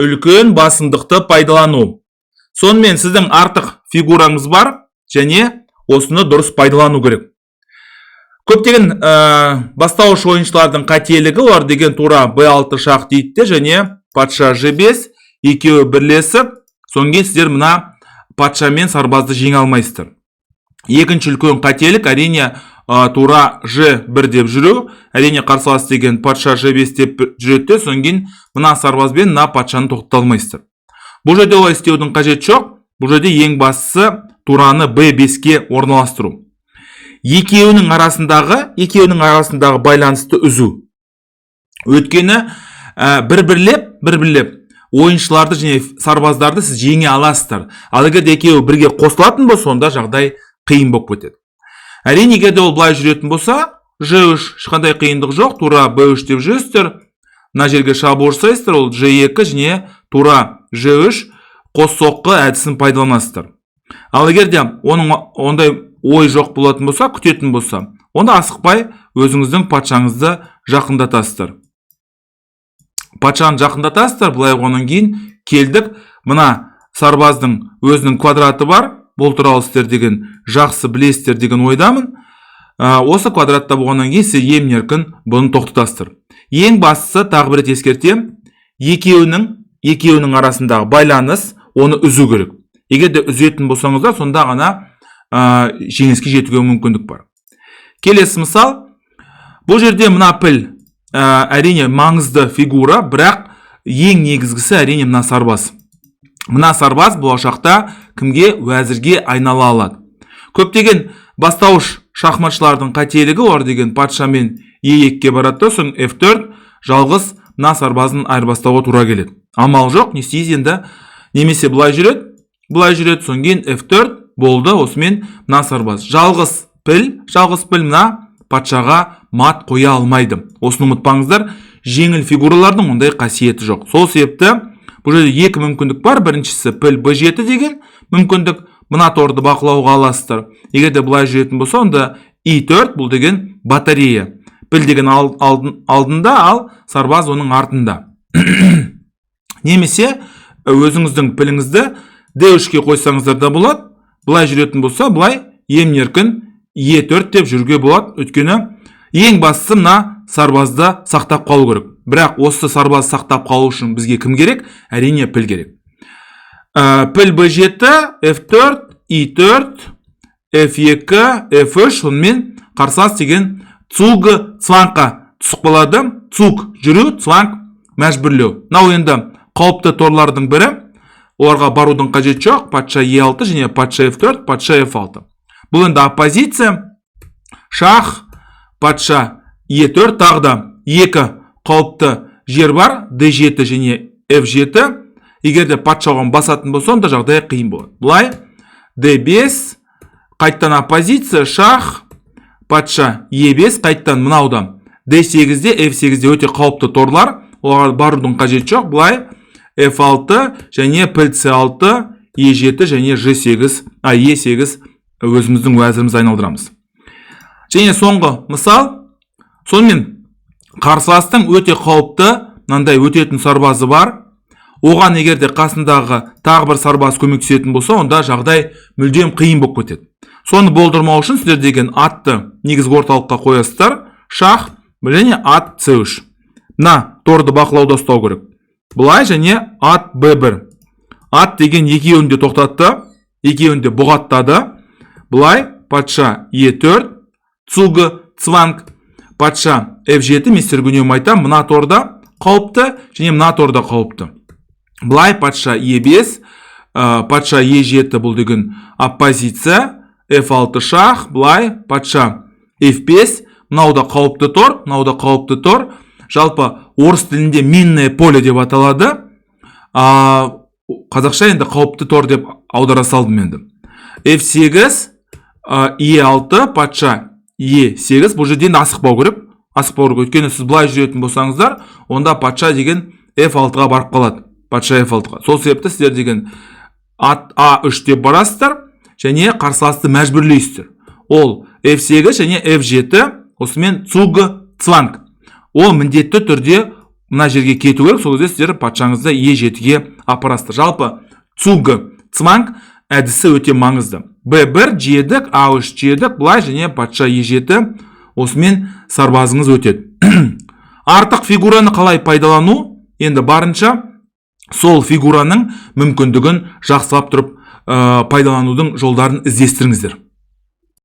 үлкен басымдықты пайдалану. Сонымен сіздің артық фигураңыз бар, және осыны дұрыс пайдалану керек. Көптеген бастауыш ойыншылардың қателігі олар деген тура b6 шах дейді, және патша g5 екеуі бірлесіп, содан кейін сіздер мына патша мен сарбазды жеңе алмайсыздар. Екінші үлкен қателік әрине тура g1 деп жүру, әрине қарсылас деген патша g5 деп жүреді, содан кейін мына сарбазбен мына патшаны тоқтата алмайсыздар. Бұл жерде олай істеудің қажеті жоқ. Бұл жерде ең бастысы тураны b5-ке орналастыру. Екеуінің арасындағы байланысты үзу. Өйткені бір-бірлеп ойыншыларды және сарбаздарды сіз жеңе аласыздар. Ал егер екеуі бірге қосылатын болса, сонда жағдай қиын болып кетеді. Әрине, егер де ол былай жүретін болса, g3 ешқандай қиындық жоқ, тура b3 деп жүрсіздер. Мына жерге шабуыл жасайсыздар, ол g2 және тура g3 қос соққы әдісін пайдаланасыздар. Ал егер де оның ондай ой жоқ болатын болса, күтетін болса, онда асықпай өзіңіздің патшаңызды жақындатасыздар. Патшаны жақындатасыздар, былай оған кейін келдік. Мына сарбаздың өзінің квадраты бар. Бұл туралы сіздер деген жақсы білесіздер деген ойдамын. Осы квадратта болғаннан кейін сіз емін-еркін бұны тоқтатасыздар. Ең бастысы тағы бір рет ескертем, екеуінің арасындағы байланыс, оны үзу керек. Егер де үзетін болсаңыздар, сонда ғана жеңіске жетуге мүмкіндік бар. Келесі мысал, бұл жерде мына піл әрине маңызды фигура, бірақ ең негізгісі әрине мына сарбаз. Мына сарбаз болашақта кімге? Уәзірге айнала алады. Көптеген бастауыш шахматшылардың қателігі олар деген патшамен e2-ке барады, соң f4 жалғыз мына сарбазын айырбастауға тура келеді. Амал жоқ, не істейсіз енді? Немесе былай жүреді, соң кейін f4 болды, осымен мына сарбаз. Жалғыз піл мына патшаға мат қоя алмайды. Осыны ұмытпаңыздар, жеңіл фигуралардың ондай қасиеті жоқ. Сол себепті бұл жерде екі мүмкіндік бар. Біріншісі піл b7 деген мүмкіндік, мына торды бақылауға аласыздар. Егер де былай жүретін болса, онда e4 бұл деген батарея. Піл деген алдында, ал сарбаз оның артында. Немесе өзіңіздің піліңізді d3-ке қойсаңыздар да болады. Былай жүретін болса, былай емін-еркін e4 деп жүрге болады. Өйткені ең бастысы мына сарбазды сақтап қалу керек. Бірақ осы сарбаз сақтап қалу үшін бізге кім керек? Әрине піл керек. Піл b7, f4, e4, f2, f3, сонымен қарсылас деген цуг цвангқа түсіп қалады. Цуг жүру, цванг мәжбүрлеу. Мынау енді қауіпті торлардың бірі. Оларға барудың қажеті жоқ. Патша e6 және патша f4, патша f6. Бұл енді оппозиция. Шах, патша e4, тағы да екі қауіпті жер бар, d7 және f7. Егер де патша оған басатын болса, онда жағдай қиын болады. Бұлай d5, қайттан оппозиция, шах, патша e5, қайттан мынауда d8-де, f8-де өте қауіпті торлар. Оларға барудың қажеті жоқ. Бұлай f6 және піл c6, e7 және e8 өзіміздің уәзірімізді айналдырамыз. Және соңғы мысал, сонымен қарсыластың өте қауіпті, мынандай өтетін сарбазы бар. Оған егер де қасындағы тағы бір сарбаз көмектесетін болса, онда жағдай мүлдем қиын болып кетеді. Соны болдырмау үшін сіздер деген атты негізгі орталыққа қоясыздар. Шах, және ат c3. Мына торды бақылауда ұстау керек. Бұлай және ат b1. Ат деген екеуін де тоқтатты, екеуін де бұғаттады. Бұлай патша e4, цуг цванг, патша f7, мистер Гүнем айтам, мына торда қауіпті және мына торда қауіпті. Бұлай патша e5, патша e7 бұл деген оппозиция, f6 шах, бұлай патша f5, мынауда қауіпті тор, мынауда қауіпті тор. Жалпы орыс тілінде минное поле деп аталады. Қазақша енді қауіпті тор деп аудара салдым енді. f8, e6, патша e8, бұл жерден асықпау керек. Өйткені сіз былай жүретін болсаңыздар, онда патша деген f6-ға барып қалады. Патша f6-ға. Сол себепті сіздер деген ат a3 деп барасыздар, және қарсыласты мәжбүрлейсіздер. Ол f8 және f7, осымен цуг цванг. Ол міндетті түрде мына жерге кету керек. Сол кезде сіздер патшаңызды Е7-ге апарасыздар. Жалпы цуг, цванг әдісі өте маңызды. Б1 жедік, А3 жедік, былай және патша Е7 осымен сарбазыңыз өтеді. Артық фигураны қалай пайдалану? Енді барынша сол фигураның мүмкіндігін жақсылап тұрып пайдаланудың жолдарын іздестіріңіздер.